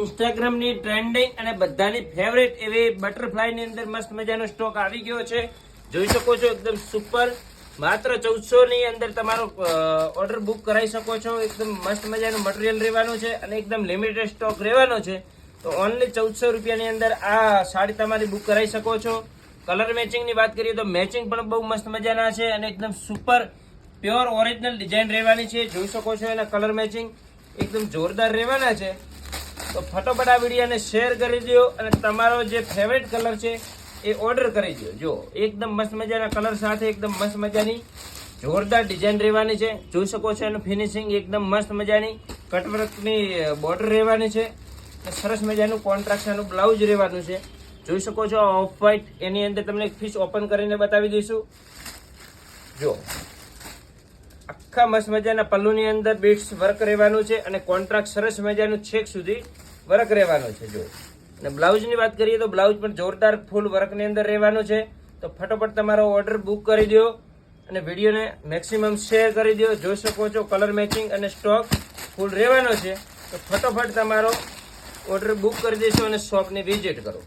ઇન્સ્ટાગ્રામની trending અને બધાની favourite એવી બટરફ્લાયની અંદર મસ્ત મજાનો સ્ટોક આવી ગયો છે. જોઈ શકો છો એકદમ સુપર. માત્ર 1400 ની અંદર તમારો ઓર્ડર બુક કરાવી શકો છો. એકદમ મસ્ત મજાનું મટીરિયલ રહેવાનું છે અને એકદમ લિમિટેડ સ્ટોક રહેવાનો છે. તો ઓનલી 1400 રૂપિયાની અંદર આ સાડી તમારી બુક કરાવી શકો છો. કલર મેચિંગની વાત કરીએ તો મેચિંગ પણ બહુ મસ્ત મજાના છે અને એકદમ સુપર પ્યોર ઓરિજિનલ ડિઝાઇન રહેવાની છે. જોઈ શકો છો એના કલર મેચિંગ એકદમ જોરદાર રહેવાના છે. તો ફટોફટ આ વિડીયોને શેર કરી દો અને તમારો જે ફેવરેટ કલર છે એ ઓર્ડર કરી દો. જો એકદમ મસ્ત મજાના કલર સાથે એકદમ મસ્ત મજાની જોરદાર ડિઝાઇન રહેવાની છે. જોઈ શકો છો એનું ફિનિશિંગ એકદમ મસ્ત મજાની કટવર્કની બોર્ડર રહેવાની છે. સરસ મજાનું કોન્ટ્રાક્ટનું બ્લાઉઝ રહેવાનું છે. જોઈ શકો છો ઓફ વ્હાઈટ, એની અંદર તમને એક પીસ ઓપન કરીને બતાવી દઈશું. જો આખા મસ્ત મજાના પલ્લુની અંદર બીટ્સ વર્ક રહેવાનું છે અને કોન્ટ્રાક્ટ સરસ મજાનું છેક સુધી વર્ક રહેવાનું છે. જો અને બ્લાઉઝની વાત કરીએ તો બ્લાઉઝ પણ જોરદાર ફૂલ વર્કની અંદર રહેવાનું છે. તો ફટોફટ તમારો ઓર્ડર બુક કરી દો અને વિડીયોને મેક્સિમમ શેર કરી દો. જોઈ શકો છો કલર મેચિંગ અને સ્ટોક ફૂલ રહેવાનો છે. તો ફટોફટ તમારો ઓર્ડર બુક કરી દેશો અને શોપની વિઝિટ કરો.